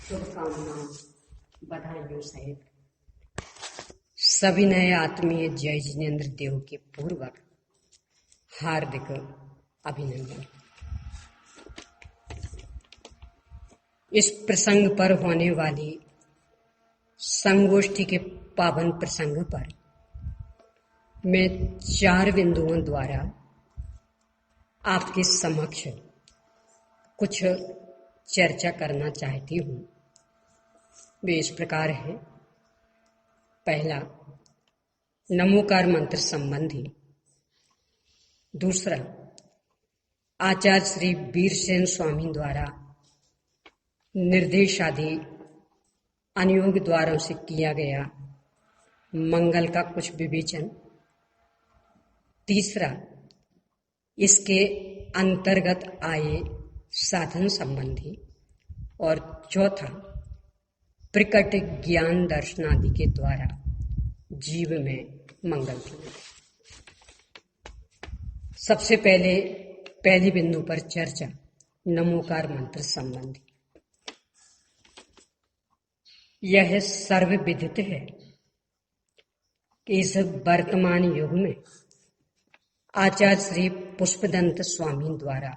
शुभकामनाओं बधाइयों सहित सभी नए आत्मीय जय जिनेन्द्र देव के पूर्वक हार्दिक अभिनंदन। इस प्रसंग पर होने वाली संगोष्ठी के पावन प्रसंग पर मैं 4 बिंदुओं द्वारा आपके समक्ष कुछ चर्चा करना चाहती हूँ। वे इस प्रकार है। पहला, नमोकार मंत्र संबंधी। दूसरा, आचार्य श्री वीरसेन स्वामी द्वारा निर्देशादि अनुयोग द्वारों से किया गया मंगल का कुछ विवेचन। तीसरा, इसके अंतर्गत आए साधन संबंधी। और चौथा, प्रकट ज्ञान दर्शनादि के द्वारा जीव में मंगल की। सबसे पहली बिंदु पर चर्चा नमोकार मंत्र संबंधी। यह सर्वविदित है कि इस वर्तमान युग में आचार्य श्री पुष्पदंत स्वामी द्वारा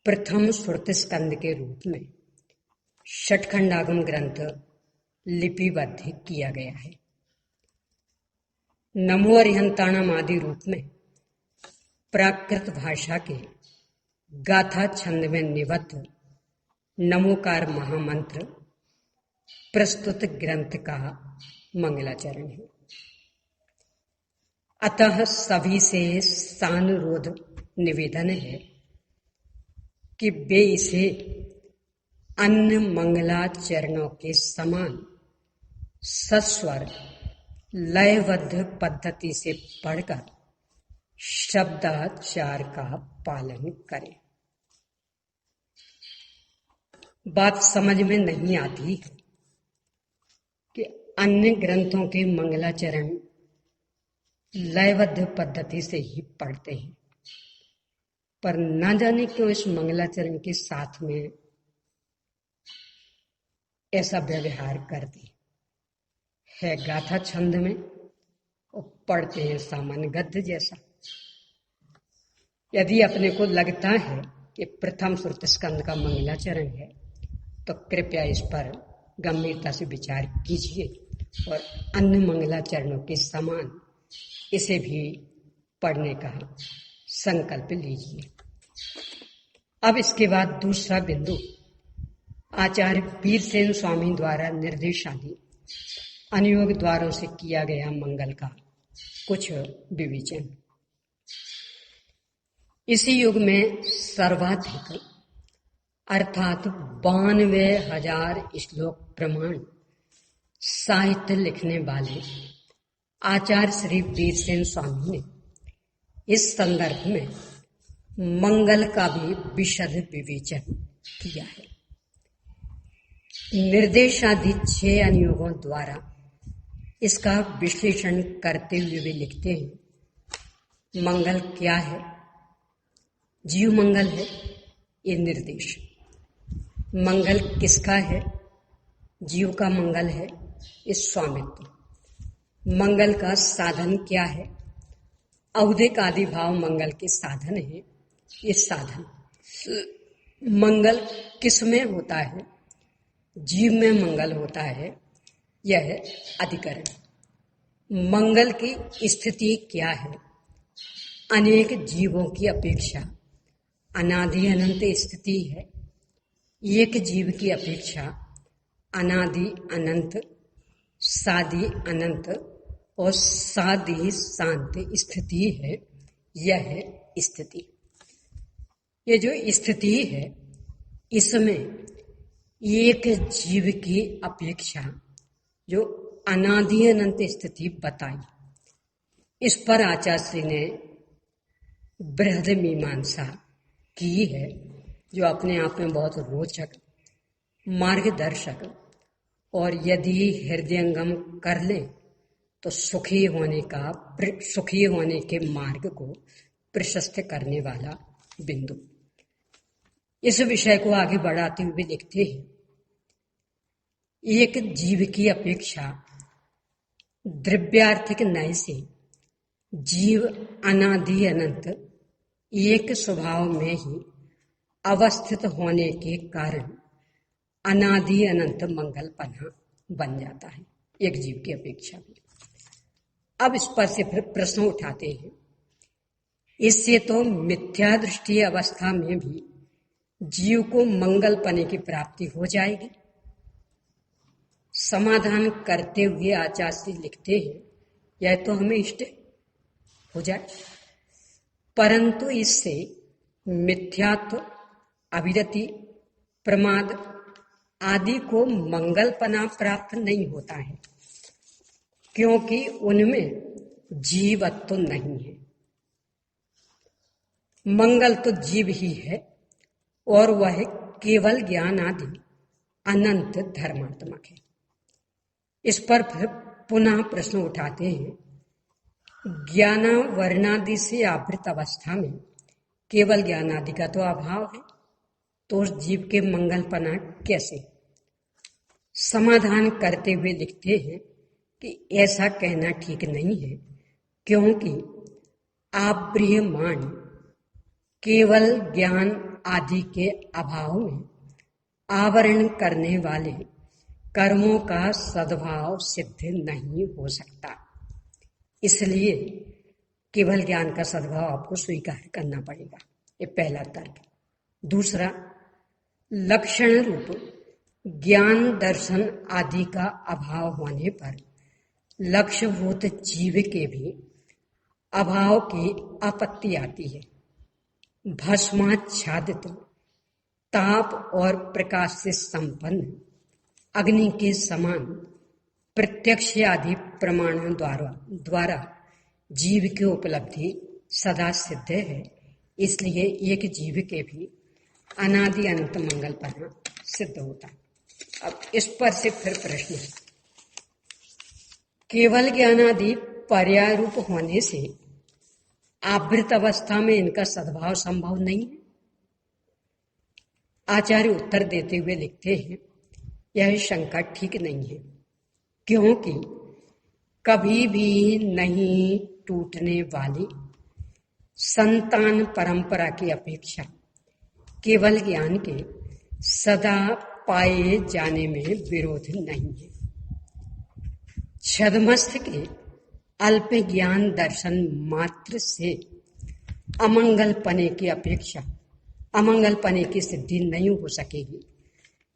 प्रथम श्रुत स्कंद के रूप में षटखंडागम ग्रंथ लिपिबद्ध किया गया है। नमो अरिहंताणम आदि रूप में प्राकृत भाषा के गाथा छंद में निबद्ध नमोकार महामंत्र प्रस्तुत ग्रंथ का मंगलाचरण है। अतः सभी से सानुरोध निवेदन है कि वे इसे अन्य मंगलाचरणों के समान सस्वर लयबद्ध पद्धति से पढ़कर शब्दाचार का पालन करें। बात समझ में नहीं आती कि अन्य ग्रंथों के मंगलाचरण लयबद्ध पद्धति से ही पढ़ते हैं, पर न जाने क्यों इस मंगलाचरण के साथ में ऐसा व्यवहार करते है। गाथा छंद में और पढ़ते हैं सामान्य गद्य जैसा। यदि अपने को लगता है कि प्रथम श्रुत स्कंद का मंगलाचरण है तो कृपया इस पर गंभीरता से विचार कीजिए और अन्य मंगलाचरणों के समान इसे भी पढ़ने का संकल्प लीजिए। अब इसके बाद दूसरा बिंदु, आचार्य वीरसेन स्वामी द्वारा निर्देशादि अनुयोग द्वारों से किया गया मंगल का कुछ विवेचन। इसी युग में सर्वाधिक अर्थात 92,000 श्लोक प्रमाण साहित्य लिखने वाले आचार्य श्री वीरसेन स्वामी ने इस संदर्भ में मंगल का भी विशद विवेचन किया है। निर्देशादि 6 अनुयोगों द्वारा इसका विश्लेषण करते हुए वे लिखते हैं, मंगल क्या है? जीव मंगल है, ये निर्देश। मंगल किसका है? जीव का मंगल है, ये स्वामित्व। मंगल का साधन क्या है? औदिक आदि भाव मंगल के साधन है, ये साधन। मंगल किस में होता है? जीव में मंगल होता है, यह अधिकरण। मंगल की स्थिति क्या है? अनेक जीवों की अपेक्षा अनादि अनंत स्थिति है। एक जीव की अपेक्षा अनादि अनंत, सादि अनंत और सादि शांत स्थिति है। यह स्थिति, ये जो स्थिति है, इसमें एक जीव की अपेक्षा जो अनादि अनंत स्थिति बताई, इस पर आचार्य ने बृहद मीमांसा की है, जो अपने आप में बहुत रोचक, मार्गदर्शक और यदि हृदयंगम कर ले तो सुखी होने के मार्ग को प्रशस्त करने वाला बिंदु। इस विषय को आगे बढ़ाते हुए लिखते हैं, एक जीव की अपेक्षा द्रव्यार्थिक न्याय से जीव अनादि अनंत एक स्वभाव में ही अवस्थित होने के कारण अनादि अनंत मंगलपना बन जाता है, एक जीव की अपेक्षा भी। अब इस पर से फिर प्रश्न उठाते हैं, इससे तो मिथ्या दृष्टि अवस्था में भी जीव को मंगलपने की प्राप्ति हो जाएगी। समाधान करते हुए आचार्य लिखते हैं, यह तो हमें इष्ट हो जाए, परंतु इससे मिथ्यात्व, अविरति, प्रमाद आदि को मंगलपना प्राप्त नहीं होता है, क्योंकि उनमें जीवत्व नहीं है। मंगल तो जीव ही है और वह केवल ज्ञान आदि अनंत धर्मात्मक है। इस पर फिर पुनः प्रश्न उठाते हैं, ज्ञान वर्णादि से आवृत अवस्था में केवल ज्ञान आदि का तो अभाव है, तो उस जीव के मंगलपना कैसे? समाधान करते हुए लिखते हैं कि ऐसा कहना ठीक नहीं है, क्योंकि आब्रियमाण केवल ज्ञान आदि के अभाव में आवरण करने वाले कर्मों का सद्भाव सिद्ध नहीं हो सकता। इसलिए केवल ज्ञान का सद्भाव आपको स्वीकार करना पड़ेगा, ये पहला तर्क। दूसरा, लक्षण रूप ज्ञान दर्शन आदि का अभाव होने पर लक्ष्यभूत जीव के भी अभाव की आपत्ति आती है। भस्माच्छादित ताप और प्रकाश से संपन्न अग्नि के समान प्रत्यक्ष आदि प्रमाणों द्वारा जीव की उपलब्धि सदा सिद्ध है। इसलिए एक जीव के भी अनादि अनंत मंगलपना सिद्ध होता है। अब इस पर से फिर प्रश्न है, केवल ज्ञानादि पर्याय रूप होने से आवृत अवस्था में इनका सद्भाव संभव नहीं है। आचार्य उत्तर देते हुए लिखते हैं, यह शंका ठीक नहीं है, क्योंकि कभी भी नहीं टूटने वाली संतान परंपरा की अपेक्षा केवल ज्ञान के सदा पाए जाने में विरोध नहीं है। छद्मस्थ के अल्प ज्ञान दर्शन मात्र से अमंगलपने की अपेक्षा अमंगलपने की सिद्धि नहीं हो सकेगी,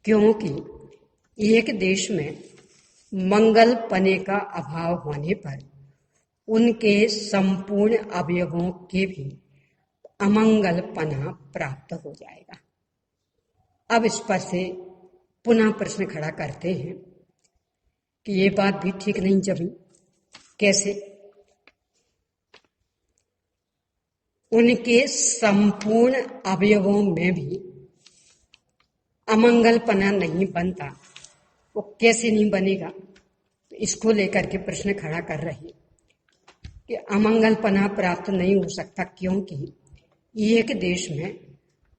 क्योंकि एक देश में मंगलपने का अभाव होने पर उनके संपूर्ण अवयवों के भी अमंगलपना प्राप्त हो जाएगा। अब इस पर से पुनः प्रश्न खड़ा करते हैं कि ये बात भी ठीक नहीं जमी। कैसे? उनके संपूर्ण अवयवों में भी अमंगलपना नहीं बनता, वो कैसे नहीं बनेगा? तो इसको लेकर के प्रश्न खड़ा कर रहे हैं कि अमंगलपना प्राप्त नहीं हो सकता, क्योंकि एक देश में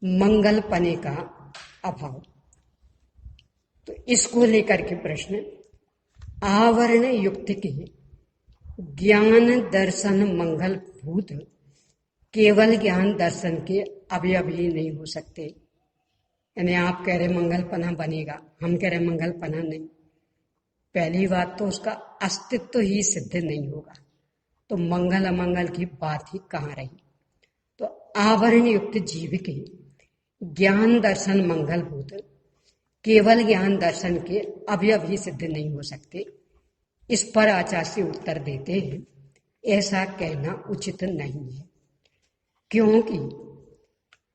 मंगलपने का अभाव। तो इसको लेकर के प्रश्न, आवरण युक्त के ज्ञान दर्शन मंगल भूत केवल ज्ञान दर्शन के अवयव ही नहीं हो सकते। यानी आप कह रहे मंगलपना बनेगा, हम कह रहे मंगलपना नहीं। पहली बात तो उसका अस्तित्व ही सिद्ध नहीं होगा, तो मंगल अमंगल की बात ही कहाँ रही। तो आवरण युक्त जीव के ज्ञान दर्शन मंगल भूत केवल ज्ञान दर्शन के अवयव ही सिद्ध नहीं हो सकते। इस पर आचार्य उत्तर देते हैं, ऐसा कहना उचित नहीं है, क्योंकि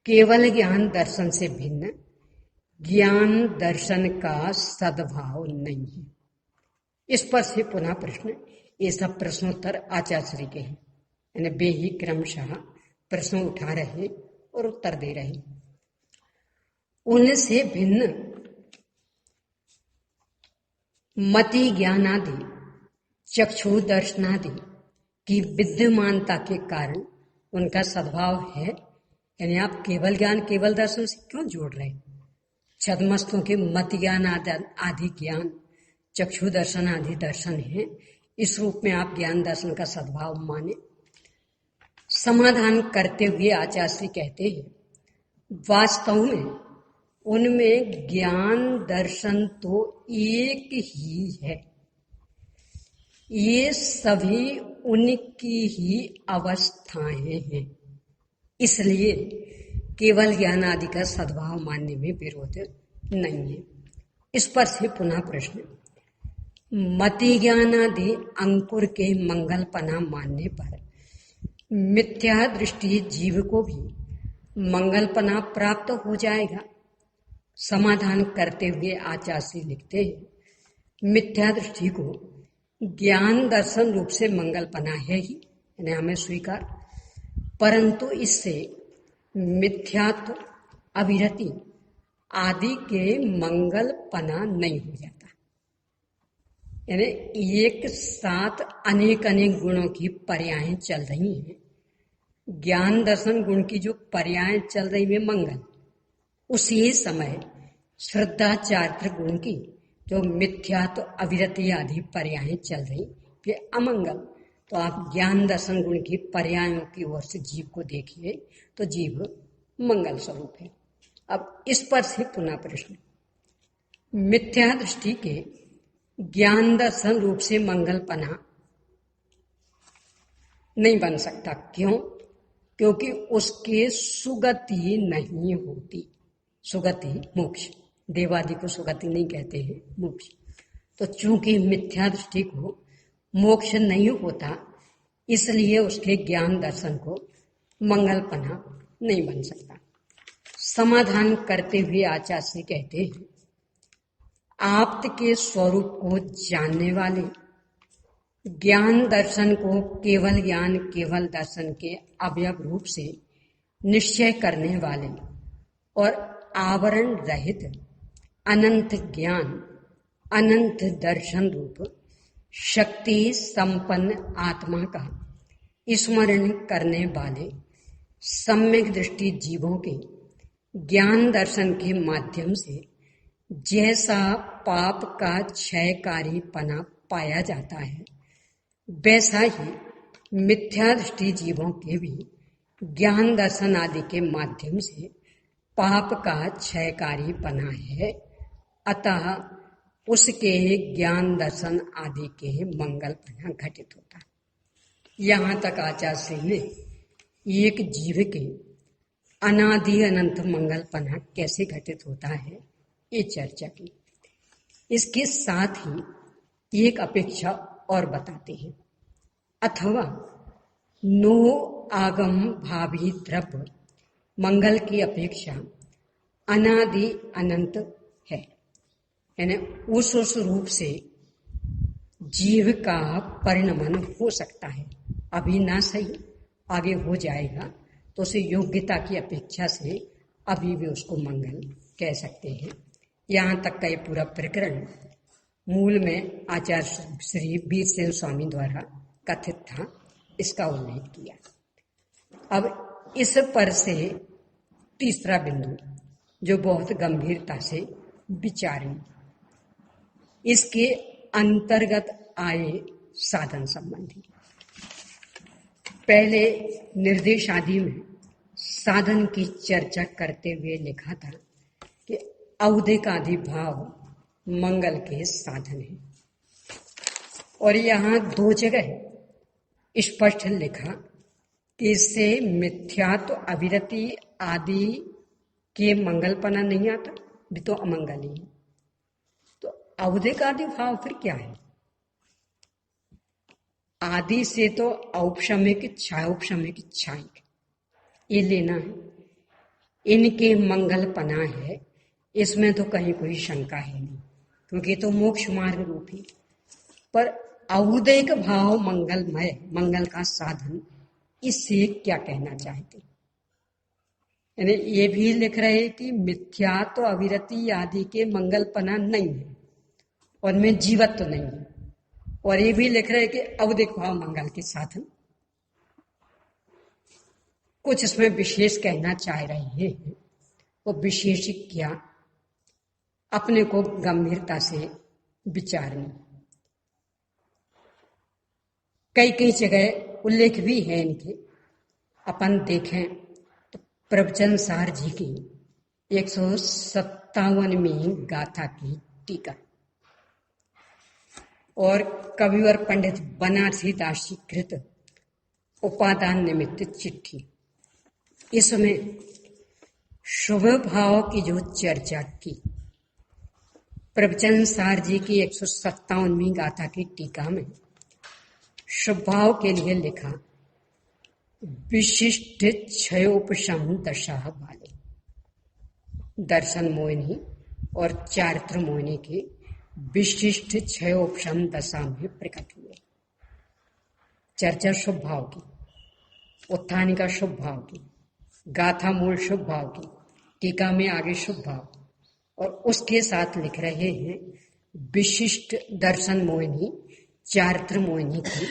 केवल ज्ञान दर्शन से भिन्न ज्ञान दर्शन का सद्भाव नहीं है। इस पर से पुनः प्रश्न, ये सब प्रश्नोत्तर आचार्य के हैं, यानी वे ही क्रमशः प्रश्न उठा रहे और उत्तर दे रहे। उनसे भिन्न मति ज्ञानादि चक्षु दर्शनादि की विद्यमानता के कारण उनका सद्भाव है, यानी आप केवल ज्ञान केवल दर्शन से क्यों जोड़ रहे हैं? छद्मस्तों के मति ज्ञान आदि ज्ञान, चक्षु दर्शन आदि दर्शन है, इस रूप में आप ज्ञान दर्शन का सद्भाव माने। समाधान करते हुए आचार्य श्री कहते हैं, वास्तव में उनमें ज्ञान दर्शन तो एक ही है, ये सभी उनकी ही अवस्थाएं हैं, इसलिए केवल ज्ञान आदि का सद्भाव मानने में विरोध नहीं है। इस पर से पुनः प्रश्न, मति ज्ञान आदि अंकुर के मंगलपना मानने पर मिथ्या दृष्टि जीव को भी मंगलपना प्राप्त हो जाएगा। समाधान करते हुए आचार्य लिखते हैं, मिथ्या दृष्टि को ज्ञान दर्शन रूप से मंगलपना है ही, यानी हमें स्वीकार, परंतु इससे मिथ्यात्व, अविरति आदि के मंगलपना नहीं हो जाता। यानी एक साथ अनेक अनेक गुणों की पर्यायें चल रही हैं। ज्ञान दर्शन गुण की जो पर्यायें चल रही है मंगल, उसी समय श्रद्धा चारित्र गुण की जो मिथ्यात्व, अविरति आदि पर्यायें चल रही ये अमंगल। तो आप ज्ञान दर्शन गुण की पर्यायों की ओर से जीव को देखिए तो जीव मंगल स्वरूप है। अब इस पर से पुनः प्रश्न, मिथ्या दृष्टि के ज्ञान दर्शन रूप से मंगलपना नहीं बन सकता। क्यों? क्योंकि उसके सुगति नहीं होती। सुगति मोक्ष, देवादि को सुगति नहीं कहते हैं, मोक्ष। तो चूंकि मिथ्या दृष्टि को मोक्ष नहीं होता, इसलिए उसके ज्ञान दर्शन को मंगलपना नहीं बन सकता। समाधान करते हुए आचार्य से कहते हैं, आप्त के स्वरूप को जानने वाले, ज्ञान दर्शन को केवल ज्ञान केवल दर्शन के अवयव रूप से निश्चय करने वाले और आवरण रहित अनंत ज्ञान अनंत दर्शन रूप शक्ति संपन्न आत्मा का स्मरण करने वाले सम्यक दृष्टि जीवों के ज्ञान दर्शन के माध्यम से जैसा पाप का क्षयकारीपना पाया जाता है, वैसा ही मिथ्या दृष्टि जीवों के भी ज्ञान दर्शन आदि के माध्यम से पाप का क्षयकारीपना है। अतः उसके ज्ञान दर्शन आदि के मंगलपना घटित होता है। यहाँ तक आचार्य श्री ने एक जीव के अनादि अनंत मंगलपना कैसे घटित होता है ये चर्चा की। इसके साथ ही एक अपेक्षा और बताते हैं, अथवा नो आगम भावी द्रव्य मंगल की अपेक्षा अनादि अनंत है। यानी उस रूप से जीव का परिणमन हो सकता है, अभी ना सही, आगे हो जाएगा, तो उसे योग्यता की अपेक्षा से अभी भी उसको मंगल कह सकते हैं। यहाँ तक का ये पूरा प्रकरण मूल में आचार्य श्री वीरसेन स्वामी द्वारा कथित था, इसका उल्लेख किया। अब इस पर से तीसरा बिंदु जो बहुत गंभीरता से विचारें, इसके अंतर्गत आए साधन संबंधी। पहले निर्देश आदि में साधन की चर्चा करते हुए लिखा था कि औदिक आदि भाव मंगल के साधन है, और यहाँ दो जगह स्पष्ट लिखा कि इससे मिथ्यात्व अविरति आदि के मंगलपना नहीं आता, भी तो अमंगल ही है। तो औदिक आदि भाव फिर क्या है? आदि से तो औपशमिक छायोपशमिक छायिक ये लेना है, इनके मंगलपना है, इसमें तो कहीं कोई शंका है नहीं, क्योंकि तो मोक्ष मार्ग रूप ही। पर औदिक भाव मंगलमय, मंगल का साधन, इससे क्या कहना चाहते? यानी ये भी लिख रहे कि मिथ्यात्व अविरति आदि के मंगलपना नहीं है और में जीवत्व तो नहीं है, और ये भी लिख रहे कि औदिक भाव मंगल के साधन। कुछ इसमें विशेष कहना चाह रहे हैं। वो विशेष क्या, अपने को गंभीरता से विचारनी। कई कई जगह उल्लेख भी है इनके। अपन देखें तो प्रवचन सार जी की 157वीं गाथा की टीका और कविवर पंडित बनारसी दास जी कृत उपादान निमित्त चिट्ठी, इसमें शुभ भाव की जो चर्चा की, प्रवचन सार जी की 157वीं गाथा की टीका में शुभ भाव के लिए लिखा, विशिष्ट क्षयोपशम दशा वाले दर्शन मोहिनी और चारित्र मोहिनी के विशिष्ट क्षयोपशम दशा में प्रकट हुए। चर्चा शुभ भाव की, उत्थानिका शुभ भाव की, गाथा मूल शुभ भाव की, टीका में आगे शुभ भाव, और उसके साथ लिख रहे हैं विशिष्ट दर्शन मोहिनी चारित्र मोहिनी की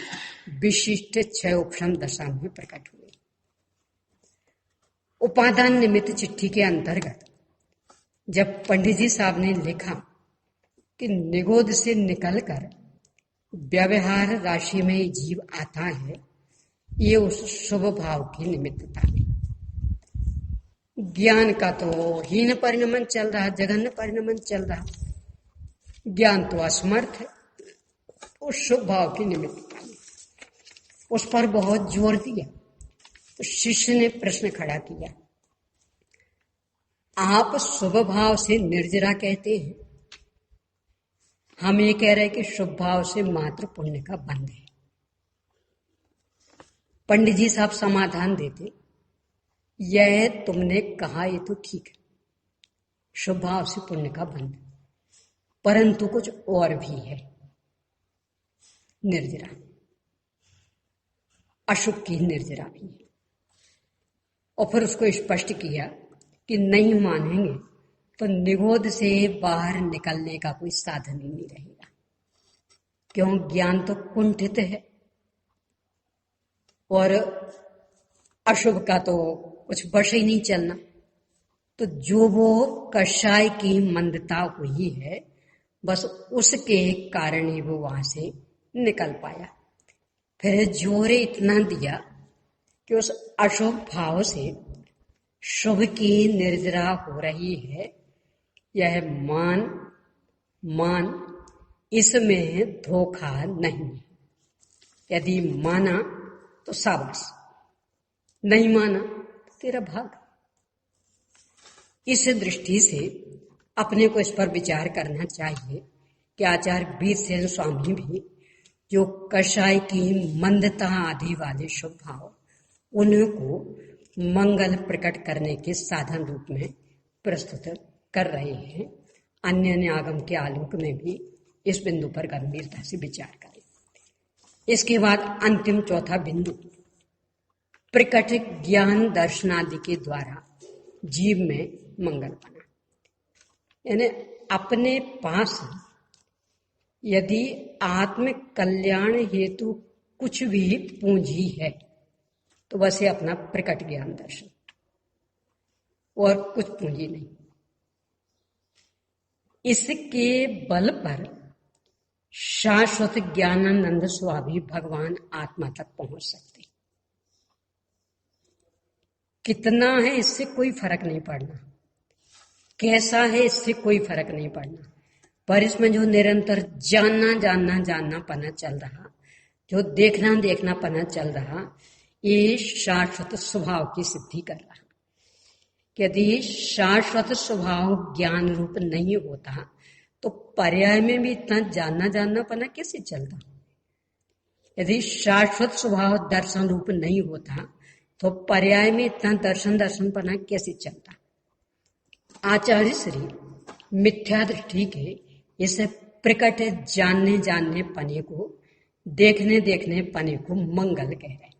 विशिष्ट क्षयोपशम दशा में प्रकट हुए। उपादान निमित्त चिट्ठी के अंतर्गत जब पंडित जी साहब ने लिखा कि निगोद से निकलकर व्यवहार राशि में जीव आता है, ये उस शुभ भाव की निमित्तता है। ज्ञान का तो हीन परिणमन चल रहा, जघन्य परिणमन चल रहा, ज्ञान तो असमर्थ है। उस शुभ भाव की निमित्तता है, उस पर बहुत जोर दिया। तो शिष्य ने प्रश्न खड़ा किया, आप शुभ भाव से निर्जरा कहते हैं, हम ये कह रहे हैं कि शुभ भाव से मात्र पुण्य का बंध है। पंडित जी साहब समाधान देते, यह तुमने कहा ये तो ठीक है, शुभ भाव से पुण्य का बंध, परंतु कुछ और भी है। निर्जरा, अशुभ की निर्जरा भी है। और फिर उसको स्पष्ट किया कि नहीं मानेंगे तो निगोद से बाहर निकलने का कोई साधन ही नहीं रहेगा, क्यों, ज्ञान तो कुंठित है और अशुभ का तो कुछ वश ही नहीं चलना। तो जो वो कषाय की मंदता हुई है, बस उसके कारण ही वो वहां से निकल पाया। फिर जोरे इतना दिया कि उस अशुभ भाव से शुभ की निर्जरा हो रही है। यह मान इसमें धोखा नहीं है। यदि माना तो शाबाश, नहीं माना तो तेरा भाग। इस दृष्टि से अपने को इस पर विचार करना चाहिए कि आचार्य वीरसेन स्वामी भी जो कषाय की मंदता आदि वाले शुभ भाव, उनको मंगल प्रकट करने के साधन रूप में प्रस्तुत कर रहे हैं। अन्य अन्य आगम के आलोक में भी इस बिंदु पर गंभीरता से विचार करें। इसके बाद अंतिम चौथा बिंदु, प्रकट ज्ञान दर्शनादि के द्वारा जीव में मंगल बना। यानी अपने पास यदि आत्म कल्याण हेतु कुछ भी पूंजी है तो बस ये अपना प्रकट ज्ञान दर्शन, और कुछ पूंजी नहीं। इसके बल पर शाश्वत ज्ञानानंद स्वामी भगवान आत्मा तक पहुंच सकते। कितना है इससे कोई फर्क नहीं पड़ना, कैसा है इससे कोई फर्क नहीं पड़ना, पर इसमें जो निरंतर जानना पना चल रहा, जो देखना पना चल रहा, ये शाश्वत स्वभाव की सिद्धि कर रहा। यदि शाश्वत स्वभाव ज्ञान रूप नहीं होता तो पर्याय में भी इतना जानना पना कैसे चलता। यदि शाश्वत स्वभाव दर्शन रूप नहीं होता तो पर्याय में इतना दर्शन पना कैसे चलता। आचार्य श्री मिथ्या दृष्टि के इस प्रकट जानने पने को, देखने पने को मंगल कह रहे,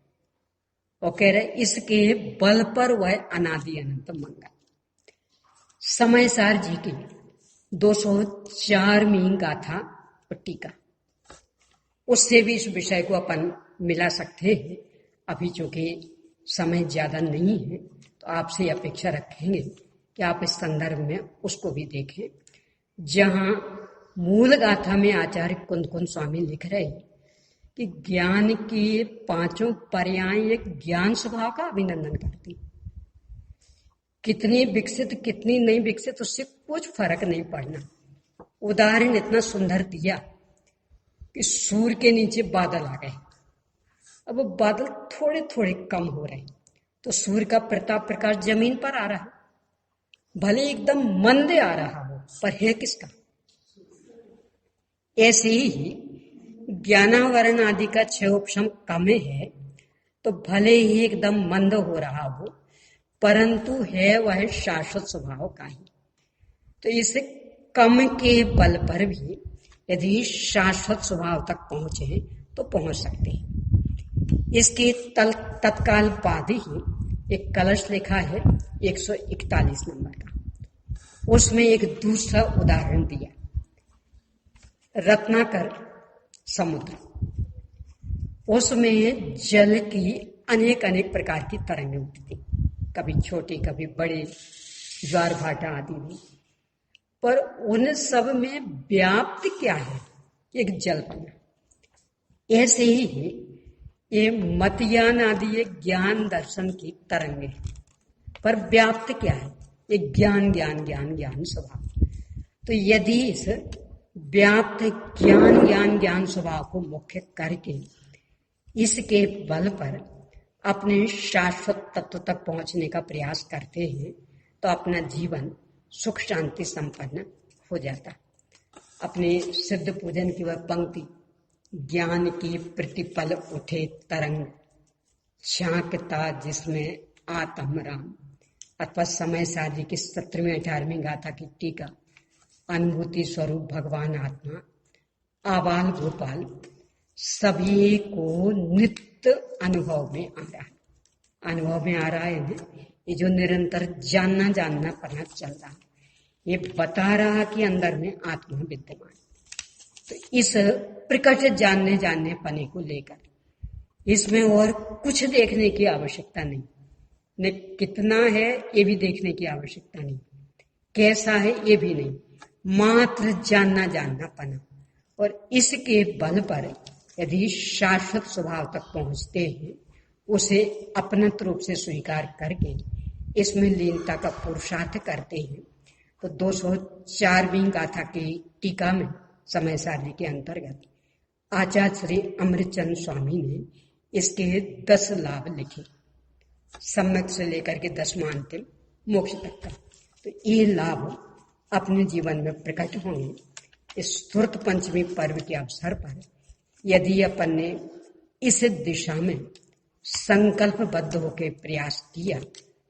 और कह रहे इसके बल पर वह अनादि अनंत मंगल। समय सार जी की 204वीं गाथा और टीका, उससे भी इस विषय को अपन मिला सकते हैं। अभी चूंकि समय ज़्यादा नहीं है तो आपसे अपेक्षा रखेंगे कि आप इस संदर्भ में उसको भी देखें, जहाँ मूल गाथा में आचार्य कुंद कुंद स्वामी लिख रहे हैं कि ज्ञान की 5 पर्याय एक ज्ञान स्वभाव का अभिनंदन करती। कितनी विकसित कितनी नहीं विकसित उससे कुछ फर्क नहीं पड़ना। उदाहरण इतना सुंदर दिया कि सूर्य के नीचे बादल आ गए। अब वो बादल थोड़े थोड़े कम हो रहे तो सूर्य का प्रताप प्रकाश जमीन पर आ रहा, भले एकदम मंदे आ रहा हो, पर है किसका? ऐसे ही ज्ञानावरण आदि का क्षयोपशम कम है तो भले ही एकदम मंद हो रहा हो, परंतु है वह शाश्वत स्वभाव का ही। तो इस कम के बल पर भी यदि शाश्वत स्वभाव तक पहुंचे तो पहुंच सकते हैं। इसके तत्काल बाद ही एक कलश लिखा है 141 नंबर का, उसमें एक दूसरा उदाहरण दिया, रत्नाकर समुद्र। उसमें जल की अनेक अनेक प्रकार की तरंगें उठती, कभी छोटी कभी बड़े, ज्वार भाटा आदि भी, पर उन सब में व्याप्त क्या है? एक जल बना। ऐसे ही ये मतयान आदि ये ज्ञान दर्शन की तरंगे, पर व्याप्त क्या है? ये ज्ञान ज्ञान ज्ञान ज्ञान स्वभाव। तो यदि इस व्याप्त ज्ञान ज्ञान ज्ञान स्वभाव को मुख्य करके इसके बल पर अपने शाश्वत तत्व तक पहुंचने का प्रयास करते हैं तो अपना जीवन सुख शांति संपन्न हो जाता। अपने सिद्ध पूजन की वह पंक्ति, ज्ञान की प्रतिपल उठे तरंग, झांकता जिसमें आत्म राम, अथवा समय साजी की 17वीं 18वीं गाथा की टीका, अनुभूति स्वरूप भगवान आत्मा आबाल गोपाल सभी को नित्य अनुभव में आ रहा है। अनुभव में आ रहा है, ये जो निरंतर जानना जानना पना चल रहा है, ये बता रहा कि अंदर में आत्मा विद्यमान। तो इस प्रकट जानने जानने पने को लेकर इसमें और कुछ देखने की आवश्यकता नहीं, न कितना है ये भी देखने की आवश्यकता नहीं, कैसा है ये भी नहीं, मात्र जानना जानना पना। और इसके बल पर यदि शाश्वत स्वभाव तक पहुंचते हैं, उसे अपनत रूप से स्वीकार करके इसमें लीनता का पुरुषार्थ करते हैं, तो 204वीं गाथा की टीका में समय सारणी के अंतर्गत आचार्य श्री अमृतचंद स्वामी ने इसके 10 लाभ लिखे, सम्यक से लेकर के 10वां अंतिम मोक्ष तक का। तो ये लाभ अपने जीवन में प्रकट होंगे। इस स्तुत पंचमी पर्व के अवसर पर यदि अपन ने इस दिशा में संकल्पबद्ध होकर प्रयास किया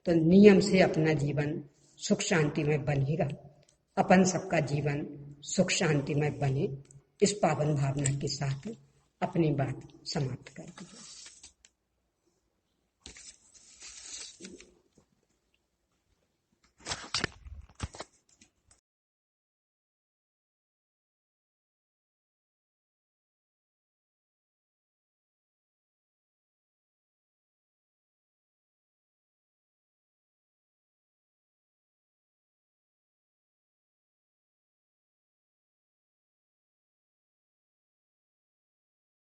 तो नियम से अपना जीवन सुख शांति में बनेगा। अपन सबका जीवन सुख शांति में बने, इस पावन भावना के साथ अपनी बात समाप्त कर दी।